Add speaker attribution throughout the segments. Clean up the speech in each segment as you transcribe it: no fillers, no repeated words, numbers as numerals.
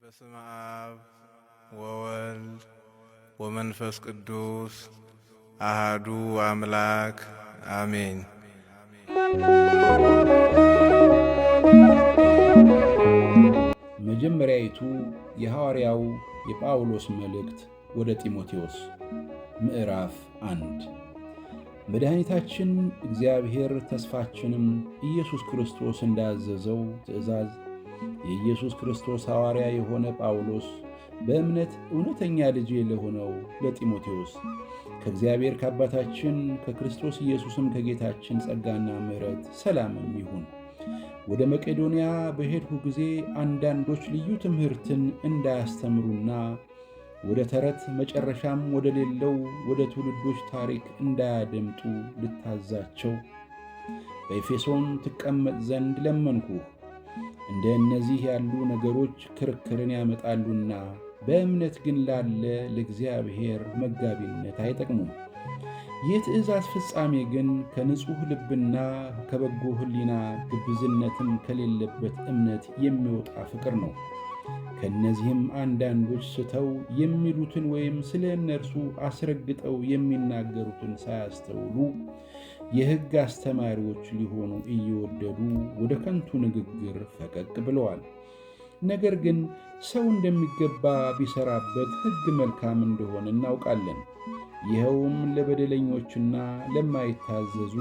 Speaker 1: በስመ አብ ወወልድ ወመንፈስ ቅዱስ አሃዱ አምላክ አሜን።
Speaker 2: መጀመሪያይቱ የሐዋርያው የጳውሎስ መልእክት ወደ ጢሞቴዎስ ምዕራፍ 1። መድኃኒታችን እግዚአብሔር ተስፋችንም ኢየሱስ ክርስቶስ እንዳዘዘው ትእዛዝ የኢየሱስ ክርስቶስ ሐዋርያ የሆነ ጳውሎስ በእምነት እውነተኛ ልጅ ለሆነው ለጢሞቴዎስ ከእግዚአብሔር ከአባታችን ከክርስቶስ ኢየሱስም ከጌታችን ጸጋና ምሕረት ሰላምም ይሁን። ወደ መቄዶንያ በሄድሁ ጊዜ አንዳንዶች ልዩ ትምህርትን እንዳያስተምሩና ወደ ተረት መጨረሻም ወደ ሌለው ወደ ትውልዶች ታሪክ እንዳያደምጡ ልታዛቸው በኤፌሶን ትቀመጥ ዘንድ ለመንኩህ። እንደ እነዚህ ያሉ ነገሮች ክርክርን ያመጣሉና በእምነት ግን ላለ ለእግዚአብሔር መጋቢነት አይጠቅሙም። የትእዛዝ ፍጻሜ ግን ከንጹሕ ልብና ከበጎ ሕሊና ግብዝነትም ከሌለበት እምነት የሚወጣ ፍቅር ነው። ከእነዚህም አንዳንዶች ስተው የሚሉትን ወይም ስለ እነርሱ አስረግጠው የሚናገሩትን ሳያስተውሉ የሕግ አስተማሪዎች ሊሆኑ እየወደዱ ወደ ከንቱ ንግግር ፈቀቅ ብለዋል። ነገር ግን ሰው እንደሚገባ ቢሰራበት ሕግ መልካም እንደሆነ እናውቃለን። ይኸውም ለበደለኞችና ለማይታዘዙ፣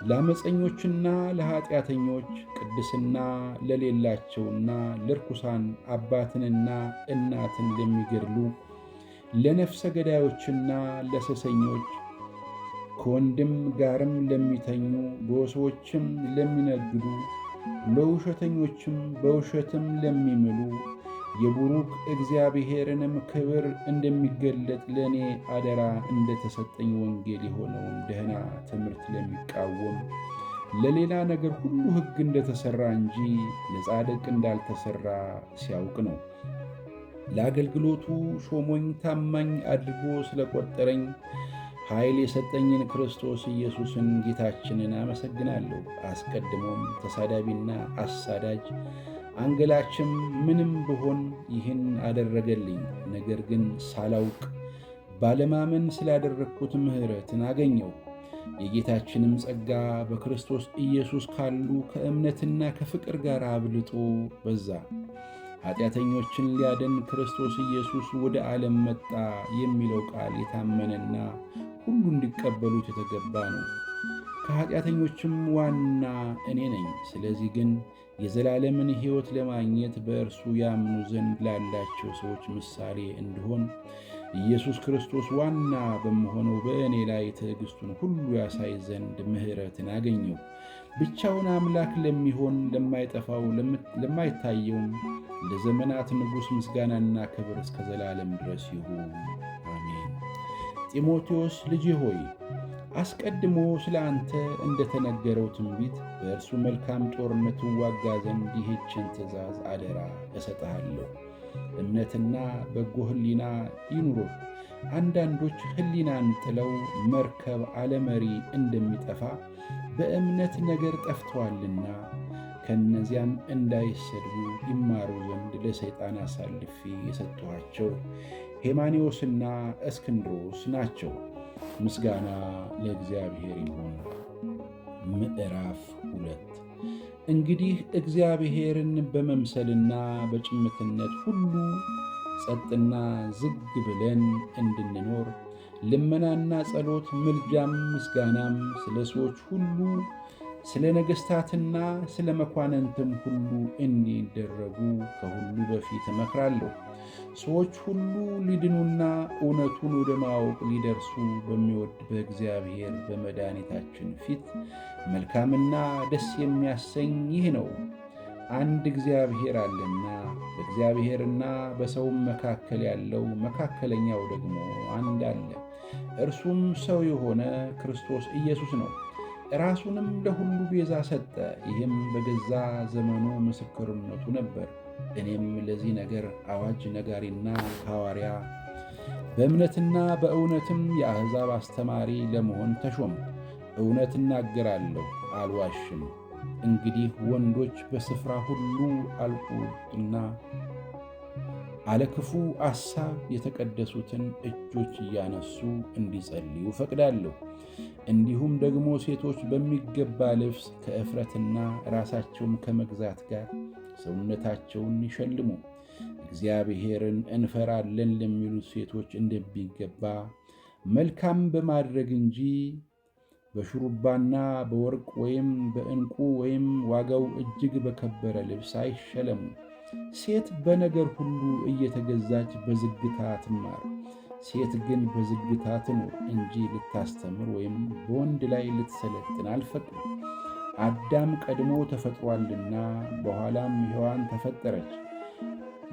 Speaker 2: ለአመፀኞችና ለኀጢአተኞች፣ ቅድስና ለሌላቸውና ለርኩሳን፣ አባትንና እናትን ለሚገድሉ፣ ለነፍሰ ገዳዮችና ለሴሰኞች፣ ከወንድም ጋርም ለሚተኙ፣ በሰዎችም ለሚነግዱ፣ ለውሸተኞችም በውሸትም ለሚምሉ፣ የቡሩክ እግዚአብሔርንም ክብር እንደሚገለጥ ለእኔ አደራ እንደተሰጠኝ ወንጌል የሆነውን ደህና ትምህርት ለሚቃወም፣ ለሌላ ነገር ሁሉ ሕግ እንደተሠራ እንጂ ለጻድቅ እንዳልተሠራ ሲያውቅ ነው። ለአገልግሎቱ ሾሞኝ ታማኝ አድርጎ ስለቆጠረኝ ኃይል የሰጠኝን ክርስቶስ ኢየሱስን ጌታችንን አመሰግናለሁ። አስቀድሞም ተሳዳቢና አሳዳጅ አንገላችም ምንም ብሆን ይህን አደረገልኝ። ነገር ግን ሳላውቅ ባለማመን ስላደረግኩት ምሕረትን አገኘው። የጌታችንም ጸጋ በክርስቶስ ኢየሱስ ካሉ ከእምነትና ከፍቅር ጋር አብልጦ በዛ። ኃጢአተኞችን ሊያድን ክርስቶስ ኢየሱስ ወደ ዓለም መጣ የሚለው ቃል የታመነና ሁሉ እንዲቀበሉት የተገባ ነው። ከኃጢአተኞችም ዋና እኔ ነኝ። ስለዚህ ግን የዘላለምን ሕይወት ለማግኘት በእርሱ ያምኑ ዘንድ ላላቸው ሰዎች ምሳሌ እንድሆን ኢየሱስ ክርስቶስ ዋና በመሆነው በእኔ ላይ ትዕግሥቱን ሁሉ ያሳይ ዘንድ ምሕረትን አገኘው። ብቻውን አምላክ ለሚሆን ለማይጠፋው ለማይታየውም ለዘመናት ንጉሥ ምስጋናና ክብር እስከ ዘላለም ድረስ ይሁን፣ አሜን። ጢሞቴዎስ ልጄ ሆይ አስቀድሞ ስለ አንተ እንደተነገረው ትንቢት በእርሱ መልካም ጦርነት ትዋጋ ዘንድ ይህችን ትእዛዝ አደራ እሰጥሃለሁ። እምነትና በጎ ሕሊና ይኑሩህ። አንዳንዶች ሕሊናን ጥለው መርከብ አለመሪ እንደሚጠፋ በእምነት ነገር ጠፍተዋልና ከእነዚያም እንዳይሰድቡ ይማሩ ዘንድ ለሰይጣን አሳልፌ የሰጠኋቸው ሄማኔዎስና እስክንድሮስ ናቸው። ምስጋና ለእግዚአብሔር ይሁን። ምዕራፍ 2። እንግዲህ እግዚአብሔርን በመምሰልና በጭምትነት ሁሉ ጸጥና ዝግ ብለን እንድንኖር ልመናና ጸሎት፣ ምልጃም ምስጋናም ስለ ሰዎች ሁሉ፣ ስለ ነገሥታትና ስለ መኳንንትም ሁሉ እንዲደረጉ ከሁሉ በፊት እመክራለሁ። ሰዎች ሁሉ ሊድኑና እውነቱን ወደ ማወቅ ሊደርሱ በሚወድ በእግዚአብሔር በመድኃኒታችን ፊት መልካምና ደስ የሚያሰኝ ይህ ነው። አንድ እግዚአብሔር አለና በእግዚአብሔርና በሰውም መካከል ያለው መካከለኛው ደግሞ አንድ አለ፣ እርሱም ሰው የሆነ ክርስቶስ ኢየሱስ ነው። ራሱንም ለሁሉ ቤዛ ሰጠ። ይህም በገዛ ዘመኑ ምስክርነቱ ነበር። እኔም ለዚህ ነገር አዋጅ ነጋሪና ሐዋርያ በእምነትና በእውነትም የአሕዛብ አስተማሪ ለመሆን ተሾም። እውነት እናገራለሁ፣ አልዋሽም። እንግዲህ ወንዶች በስፍራ ሁሉ አልቁና አለክፉ አሳብ የተቀደሱትን እጆች እያነሱ እንዲጸልዩ ፈቅዳለሁ። እንዲሁም ደግሞ ሴቶች በሚገባ ልብስ ከእፍረትና ራሳቸውን ከመግዛት ጋር ሰውነታቸውን ይሸልሙ። እግዚአብሔርን እንፈራለን ለሚሉት ሴቶች እንደሚገባ መልካም በማድረግ እንጂ በሹሩባና በወርቅ ወይም በዕንቁ ወይም ዋጋው እጅግ በከበረ ልብስ አይሸለሙ። ሴት በነገር ሁሉ እየተገዛች በዝግታ ትማር። ሴት ግን በዝግታ ትኑር እንጂ ልታስተምር ወይም በወንድ ላይ ልትሰለጥን አልፈቅድም። አዳም ቀድሞ ተፈጥሯልና በኋላም ሔዋን ተፈጠረች።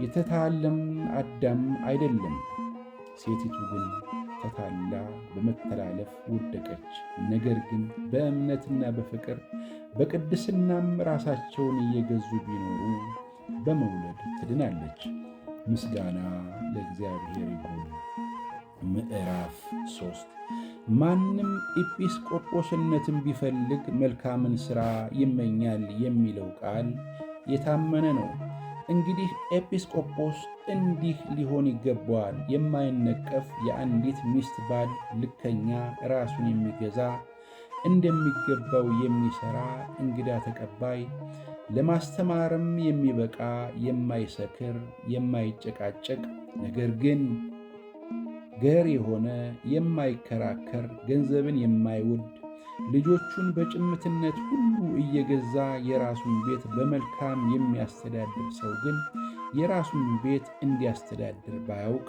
Speaker 2: የተታለም አዳም አይደለም። ሴቲቱ ግን ተታላ በመተላለፍ ወደቀች። ነገር ግን በእምነትና በፍቅር በቅድስናም ራሳቸውን እየገዙ ቢኖሩ በመውለድ ትድናለች። ምስጋና ለእግዚአብሔር ይሁን። ምዕራፍ 3 ማንም ኤጲስቆጶስነትን ቢፈልግ መልካምን ሥራ ይመኛል የሚለው ቃል የታመነ ነው። እንግዲህ ኤጲስቆጶስ እንዲህ ሊሆን ይገባዋል። የማይነቀፍ የአንዲት ሚስት ባል፣ ልከኛ፣ ራሱን የሚገዛ፣ እንደሚገባው የሚሠራ፣ እንግዳ ተቀባይ፣ ለማስተማርም የሚበቃ፣ የማይሰክር፣ የማይጨቃጨቅ፣ ነገር ግን ገር የሆነ፣ የማይከራከር፣ ገንዘብን የማይወድ፣ ልጆቹን በጭምትነት ሁሉ እየገዛ የራሱን ቤት በመልካም የሚያስተዳድር ሰው ግን የራሱን ቤት እንዲያስተዳድር ባያውቅ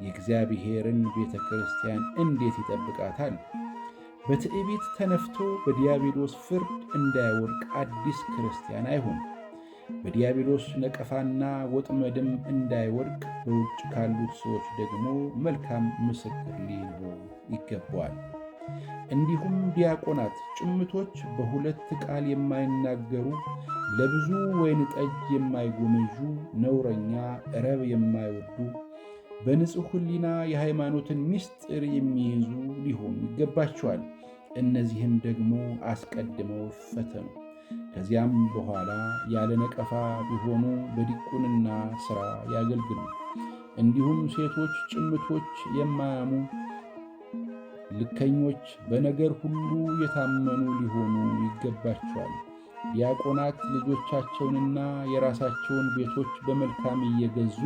Speaker 2: የእግዚአብሔርን ቤተ ክርስቲያን እንዴት ይጠብቃታል? በትዕቢት ተነፍቶ በዲያብሎስ ፍርድ እንዳይወድቅ አዲስ ክርስቲያን አይሁን። በዲያብሎስ ነቀፋና ወጥመድም እንዳይወድቅ በውጭ ካሉት ሰዎች ደግሞ መልካም ምስክር ሊሆን ይገባዋል። እንዲሁም ዲያቆናት ጭምቶች፣ በሁለት ቃል የማይናገሩ፣ ለብዙ ወይን ጠጅ የማይጎመዡ፣ ነውረኛ፣ ረብ የማይወዱ፣ በንጹሕ ሕሊና የሃይማኖትን ምስጢር የሚይዙ ሊሆኑ ይገባቸዋል። እነዚህም ደግሞ አስቀድመው ፈተኑ፣ ከዚያም በኋላ ያለ ነቀፋ ቢሆኑ በዲቁንና ሥራ ያገልግሉ። እንዲሁም ሴቶች ጭምቶች፣ የማያሙ፣ ልከኞች፣ በነገር ሁሉ የታመኑ ሊሆኑ ይገባቸዋል። ዲያቆናት ልጆቻቸውንና የራሳቸውን ቤቶች በመልካም እየገዙ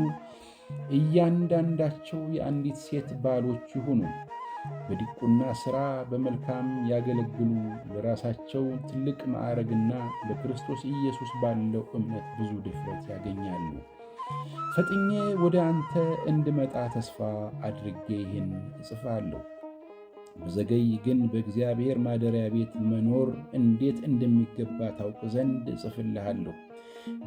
Speaker 2: እያንዳንዳቸው የአንዲት ሴት ባሎች ይሁኑ። በዲቁና ሥራ በመልካም ያገለግሉ። ለራሳቸው ትልቅ ማዕረግና በክርስቶስ ኢየሱስ ባለው እምነት ብዙ ድፍረት ያገኛሉ። ፈጥኜ ወደ አንተ እንድመጣ ተስፋ አድርጌ ይህን እጽፋለሁ። በዘገይ ግን በእግዚአብሔር ማደሪያ ቤት መኖር እንዴት እንደሚገባ ታውቅ ዘንድ እጽፍልሃለሁ።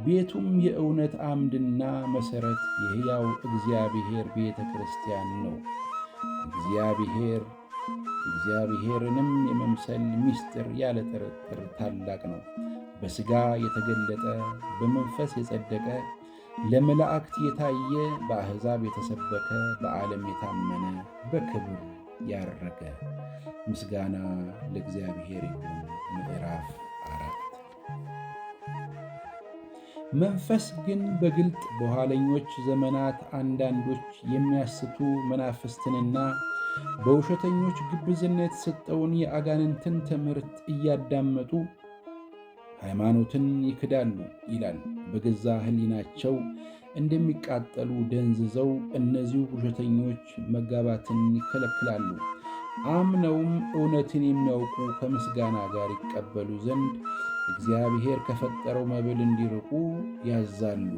Speaker 2: ቤቱም የእውነት አምድና መሠረት የሕያው እግዚአብሔር ቤተ ክርስቲያን ነው። እግዚአብሔርንም የመምሰል ምስጢር ያለ ጥርጥር ታላቅ ነው። በሥጋ የተገለጠ፣ በመንፈስ የጸደቀ፣ ለመላእክት የታየ፣ በአሕዛብ የተሰበከ፣ በዓለም የታመነ፣ በክብር ያረገ። ምስጋና ለእግዚአብሔር ይሁን። ምዕራፍ 4 መንፈስ ግን በግልጥ በኋለኞች ዘመናት አንዳንዶች የሚያስቱ መናፍስትንና በውሸተኞች ግብዝነት የተሰጠውን የአጋንንትን ትምህርት እያዳመጡ ሃይማኖትን ይክዳሉ ይላል። በገዛ ሕሊናቸው እንደሚቃጠሉ ደንዝዘው እነዚሁ ውሸተኞች መጋባትን ይከለክላሉ። አምነውም እውነትን የሚያውቁ ከምስጋና ጋር ይቀበሉ ዘንድ እግዚአብሔር ከፈጠረው መብል እንዲርቁ ያዛሉ።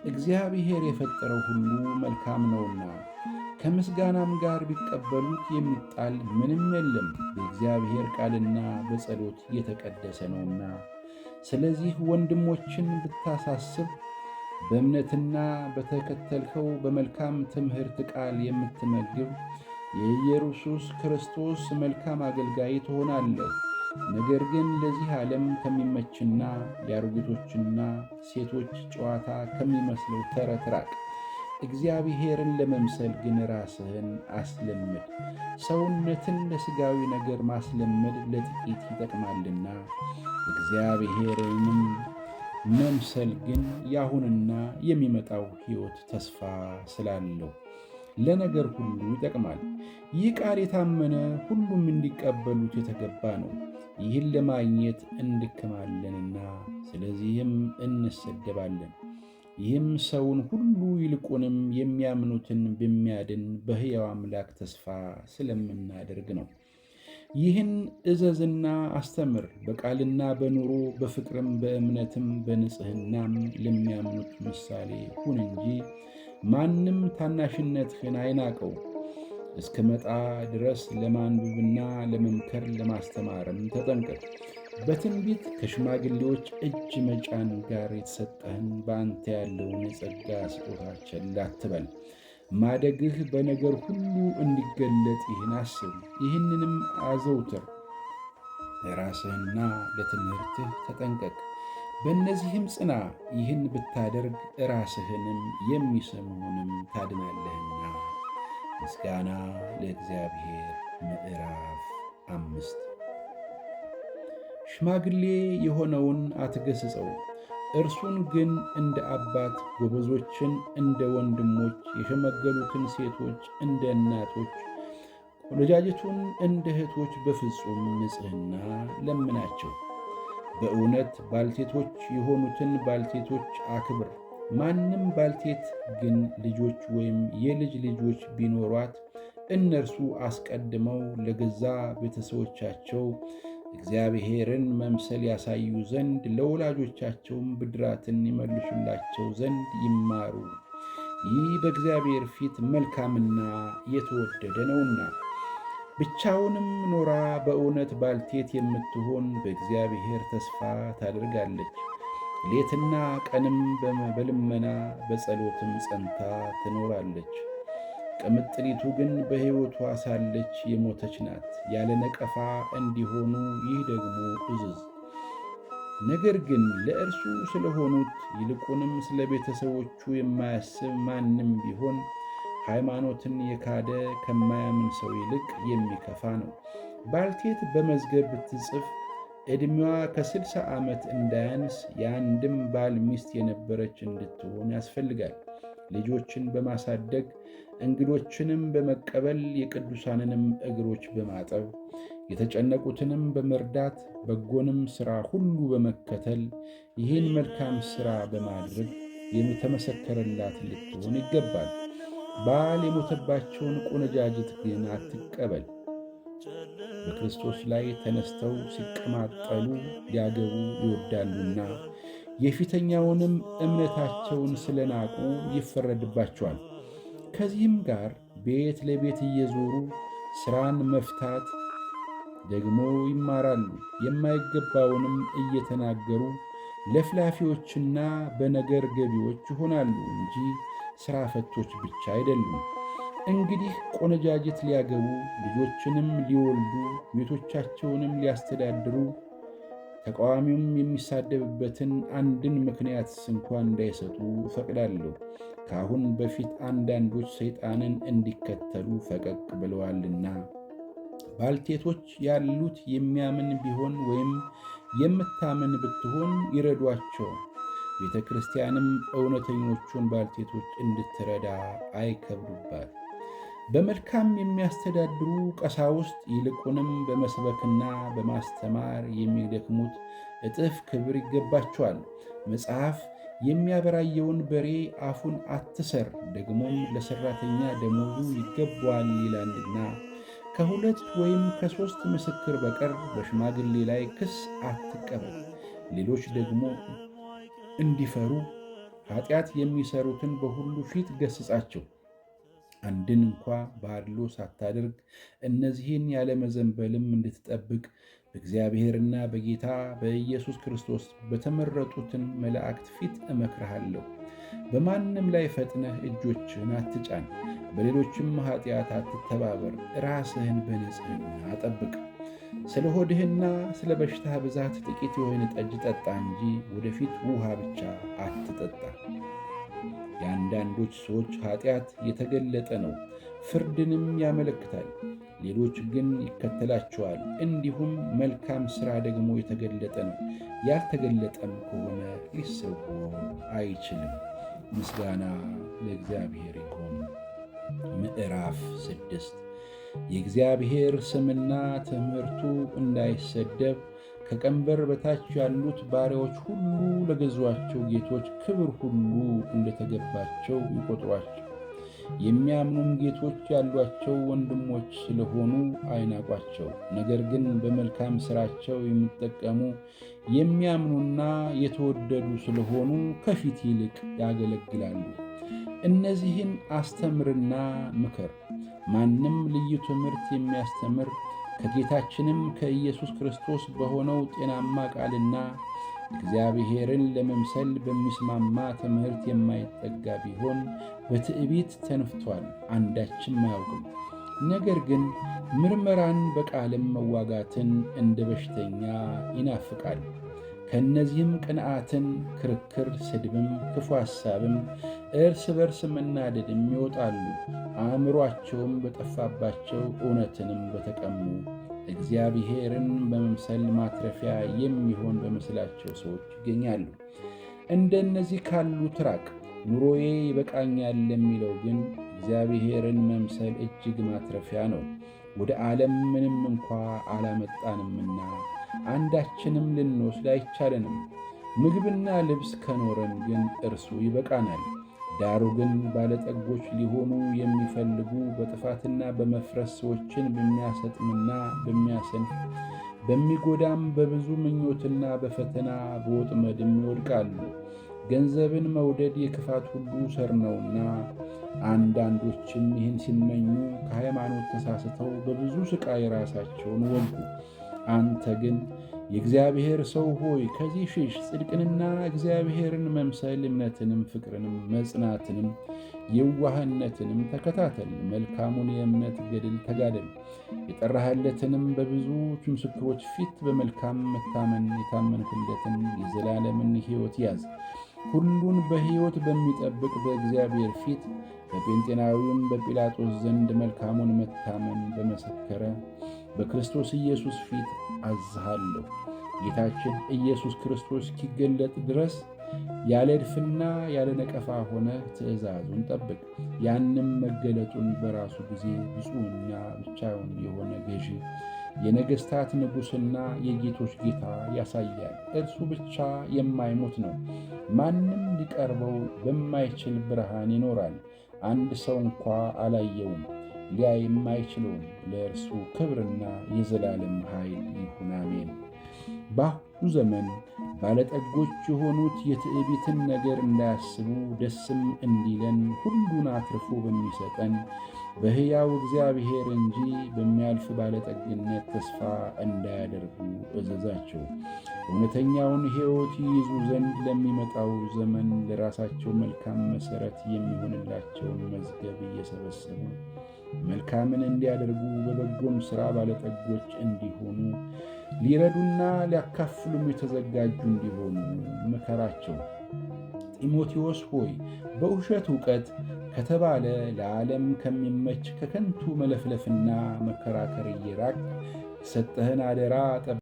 Speaker 2: እግዚአብሔር የፈጠረው ሁሉ መልካም ነውና ከምስጋናም ጋር ቢቀበሉት የሚጣል ምንም የለም፣ በእግዚአብሔር ቃልና በጸሎት የተቀደሰ ነውና። ስለዚህ ወንድሞችን ብታሳስብ በእምነትና በተከተልኸው በመልካም ትምህርት ቃል የምትመግብ የኢየሱስ ክርስቶስ መልካም አገልጋይ ትሆናለህ። ነገር ግን ለዚህ ዓለም ከሚመችና የአሮጊቶችና ሴቶች ጨዋታ ከሚመስለው ተረት ራቅ። እግዚአብሔርን ለመምሰል ግን ራስህን አስለምድ። ሰውነትን ለሥጋዊ ነገር ማስለመድ ለጥቂት ይጠቅማልና እግዚአብሔርንም መምሰል ግን የአሁንና የሚመጣው ሕይወት ተስፋ ስላለው ለነገር ሁሉ ይጠቅማል። ይህ ቃል የታመነ ሁሉም እንዲቀበሉት የተገባ ነው። ይህን ለማግኘት እንድክማለንና ስለዚህም እንሰደባለን። ይህም ሰውን ሁሉ ይልቁንም የሚያምኑትን በሚያድን በሕያው አምላክ ተስፋ ስለምናደርግ ነው። ይህን እዘዝና አስተምር፣ በቃልና በኑሮ በፍቅርም በእምነትም በንጽሕናም ለሚያምኑት ምሳሌ ሁን እንጂ ማንም ታናሽነትህን አይናቀው። እስክመጣ ድረስ ለማንበብና ለመምከር ለማስተማርም ተጠንቀቅ። በትንቢት ከሽማግሌዎች እጅ መጫን ጋር የተሰጠህን በአንተ ያለውን የጸጋ ስጦታ ቸል አትበል። ማደግህ በነገር ሁሉ እንዲገለጥ ይህን አስብ፣ ይህንንም አዘውትር። ለራስህና ለትምህርትህ ተጠንቀቅ፣ በእነዚህም ጽና። ይህን ብታደርግ ራስህንም የሚሰሙንም ታድናለህና። ምስጋና ለእግዚአብሔር። ምዕራፍ 5 ሽማግሌ የሆነውን አትገሥጸው፣ እርሱን ግን እንደ አባት፣ ጎበዞችን እንደ ወንድሞች፣ የሸመገሉትን ሴቶች እንደ እናቶች፣ ቆነጃጅቱን እንደ እህቶች በፍጹም ንጽሕና ለምናቸው። በእውነት ባልቴቶች የሆኑትን ባልቴቶች አክብር። ማንም ባልቴት ግን ልጆች ወይም የልጅ ልጆች ቢኖሯት እነርሱ አስቀድመው ለገዛ ቤተሰቦቻቸው እግዚአብሔርን መምሰል ያሳዩ ዘንድ ለወላጆቻቸውም ብድራትን ይመልሱላቸው ዘንድ ይማሩ። ይህ በእግዚአብሔር ፊት መልካምና የተወደደ ነውና። ብቻውንም ኖራ በእውነት ባልቴት የምትሆን በእግዚአብሔር ተስፋ ታደርጋለች። ሌትና ቀንም በልመና በጸሎትም ጸንታ ትኖራለች። ቅምጥሊቱ ግን በሕይወቷ ሳለች የሞተች ናት። ያለ ነቀፋ እንዲሆኑ ይህ ደግሞ እዝዝ። ነገር ግን ለእርሱ ስለሆኑት ይልቁንም ስለ ቤተሰቦቹ የማያስብ ማንም ቢሆን ሃይማኖትን የካደ ከማያምን ሰው ይልቅ የሚከፋ ነው። ባልቴት በመዝገብ ብትጽፍ ዕድሜዋ ከ60 ዓመት እንዳያንስ የአንድም ባል ሚስት የነበረች እንድትሆን ያስፈልጋል። ልጆችን በማሳደግ እንግዶችንም በመቀበል የቅዱሳንንም እግሮች በማጠብ የተጨነቁትንም በመርዳት በጎንም ሥራ ሁሉ በመከተል ይህን መልካም ሥራ በማድረግ የተመሰከረላት ልትሆን ይገባል። ባል የሞተባቸውን ቆነጃጅት ግን አትቀበል። በክርስቶስ ላይ ተነስተው ሲቀማጠሉ ሊያገቡ ይወዳሉና የፊተኛውንም እምነታቸውን ስለናቁ ይፈረድባቸዋል። ከዚህም ጋር ቤት ለቤት እየዞሩ ሥራን መፍታት ደግሞ ይማራሉ። የማይገባውንም እየተናገሩ ለፍላፊዎችና በነገር ገቢዎች ይሆናሉ እንጂ ሥራ ፈቶች ብቻ አይደሉም። እንግዲህ ቆነጃጅት ሊያገቡ ልጆችንም ሊወልዱ ቤቶቻቸውንም ሊያስተዳድሩ ተቃዋሚውም የሚሳደብበትን አንድን ምክንያት እንኳን እንዳይሰጡ እፈቅዳለሁ። ከአሁን በፊት አንዳንዶች ሰይጣንን እንዲከተሉ ፈቀቅ ብለዋልና። ባልቴቶች ያሉት የሚያምን ቢሆን ወይም የምታምን ብትሆን ይረዷቸው። ቤተ ክርስቲያንም እውነተኞቹን ባልቴቶች እንድትረዳ አይከብዱባት። በመልካም የሚያስተዳድሩ ቀሳውስት ይልቁንም በመስበክና በማስተማር የሚደክሙት እጥፍ ክብር ይገባቸዋል። መጽሐፍ የሚያበራየውን በሬ አፉን አትሰር፣ ደግሞም ለሠራተኛ ደሞዙ ይገባዋል ይላልና። ከሁለት ወይም ከሦስት ምስክር በቀር በሽማግሌ ላይ ክስ አትቀበል። ሌሎች ደግሞ እንዲፈሩ ኃጢአት የሚሰሩትን በሁሉ ፊት ገሥጻቸው። አንድን እንኳ በአድሎ ሳታደርግ እነዚህን ያለመዘንበልም እንድትጠብቅ በእግዚአብሔርና በጌታ በኢየሱስ ክርስቶስ በተመረጡትን መላእክት ፊት እመክርሃለሁ። በማንም ላይ ፈጥነህ እጆችህን አትጫን፣ በሌሎችም ኃጢአት አትተባበር። ራስህን በንጽሕና ጠብቅ። ስለ ሆድህና ስለ በሽታህ ብዛት ጥቂት የወይን ጠጅ ጠጣ እንጂ ወደፊት ውሃ ብቻ አትጠጣ። የአንዳንዶች ሰዎች ኃጢአት የተገለጠ ነው፣ ፍርድንም ያመለክታል። ሌሎች ግን ይከተላቸዋል። እንዲሁም መልካም ሥራ ደግሞ የተገለጠ ነው፣ ያልተገለጠም ከሆነ ሊሰወር አይችልም። ምስጋና ለእግዚአብሔር ይሁን። ምዕራፍ 6 የእግዚአብሔር ስምና ትምህርቱ እንዳይሰደብ ከቀንበር በታች ያሉት ባሪያዎች ሁሉ ለገዟቸው ጌቶች ክብር ሁሉ እንደተገባቸው ይቆጥሯቸው። የሚያምኑም ጌቶች ያሏቸው ወንድሞች ስለሆኑ አይናቋቸው። ነገር ግን በመልካም ሥራቸው የሚጠቀሙ የሚያምኑና የተወደዱ ስለሆኑ ከፊት ይልቅ ያገለግላሉ። እነዚህን አስተምርና ምከር። ማንም ልዩ ትምህርት የሚያስተምር ከጌታችንም ከኢየሱስ ክርስቶስ በሆነው ጤናማ ቃልና እግዚአብሔርን ለመምሰል በሚስማማ ትምህርት የማይጠጋ ቢሆን በትዕቢት ተንፍቷል፣ አንዳችም አያውቅም። ነገር ግን ምርመራን በቃልም መዋጋትን እንደ በሽተኛ ይናፍቃል። ከእነዚህም ቅንዓትን፣ ክርክር፣ ስድብም፣ ክፉ ሐሳብም፣ እርስ በርስ መናደድም ይወጣሉ። አእምሮአቸውም በጠፋባቸው እውነትንም በተቀሙ እግዚአብሔርን በመምሰል ማትረፊያ የሚሆን በመስላቸው ሰዎች ይገኛሉ። እንደነዚህ ካሉት ራቅ። ኑሮዬ ይበቃኛል ለሚለው ግን እግዚአብሔርን መምሰል እጅግ ማትረፊያ ነው። ወደ ዓለም ምንም እንኳ አላመጣንምና አንዳችንም ልንወስድ አይቻለንም። ምግብና ልብስ ከኖረን ግን እርሱ ይበቃናል። ዳሩ ግን ባለጠጎች ሊሆኑ የሚፈልጉ በጥፋትና በመፍረስ ሰዎችን በሚያሰጥምና በሚያሰንፍ በሚጎዳም በብዙ ምኞትና በፈተና በወጥመድም ይወድቃሉ። ገንዘብን መውደድ የክፋት ሁሉ ሠር ነውና፣ አንዳንዶችም ይህን ሲመኙ ከሃይማኖት ተሳስተው በብዙ ሥቃይ ራሳቸውን ወጉ። አንተ ግን የእግዚአብሔር ሰው ሆይ ከዚህ ሽሽ። ጽድቅንና እግዚአብሔርን መምሰል እምነትንም፣ ፍቅርንም፣ መጽናትንም፣ የዋህነትንም ተከታተል። መልካሙን የእምነት ገድል ተጋደል። የጠራህለትንም በብዙ ምስክሮች ፊት በመልካም መታመን የታመንህለትን የዘላለምን ሕይወት ያዝ። ሁሉን በሕይወት በሚጠብቅ በእግዚአብሔር ፊት በጴንጤናዊም በጲላጦስ ዘንድ መልካሙን መታመን በመሰከረ በክርስቶስ ኢየሱስ ፊት አዝሃለሁ። ጌታችን ኢየሱስ ክርስቶስ እስኪገለጥ ድረስ ያለ እድፍና ያለ ነቀፋ ሆነ ትእዛዙን ጠብቅ። ያንም መገለጡን በራሱ ጊዜ ብፁዕና ብቻውን የሆነ ገዢ፣ የነገሥታት ንጉሥና የጌቶች ጌታ ያሳያል። እርሱ ብቻ የማይሞት ነው። ማንም ሊቀርበው በማይችል ብርሃን ይኖራል። አንድ ሰው እንኳ አላየውም፣ ሊያይም አይችለውም። ለእርሱ ክብርና የዘላለም ኃይል ይሁን፣ አሜን። በአሁኑ ዘመን ባለጠጎች የሆኑት የትዕቢትን ነገር እንዳያስቡ ደስም እንዲለን ሁሉን አትርፎ በሚሰጠን በሕያው እግዚአብሔር እንጂ በሚያልፍ ባለጠግነት ተስፋ እንዳያደርጉ እዘዛቸው። እውነተኛውን ሕይወት ይይዙ ዘንድ ለሚመጣው ዘመን ለራሳቸው መልካም መሠረት የሚሆንላቸውን መዝገብ እየሰበሰቡ መልካምን እንዲያደርጉ በበጎም ሥራ ባለጠጎች እንዲሆኑ ሊረዱና ሊያካፍሉም የተዘጋጁ እንዲሆኑ ምከራቸው። ጢሞቴዎስ ሆይ በውሸት ዕውቀት ከተባለ ለዓለም ከሚመች ከከንቱ መለፍለፍና መከራከር እየራቅ የሰጠህን አደራ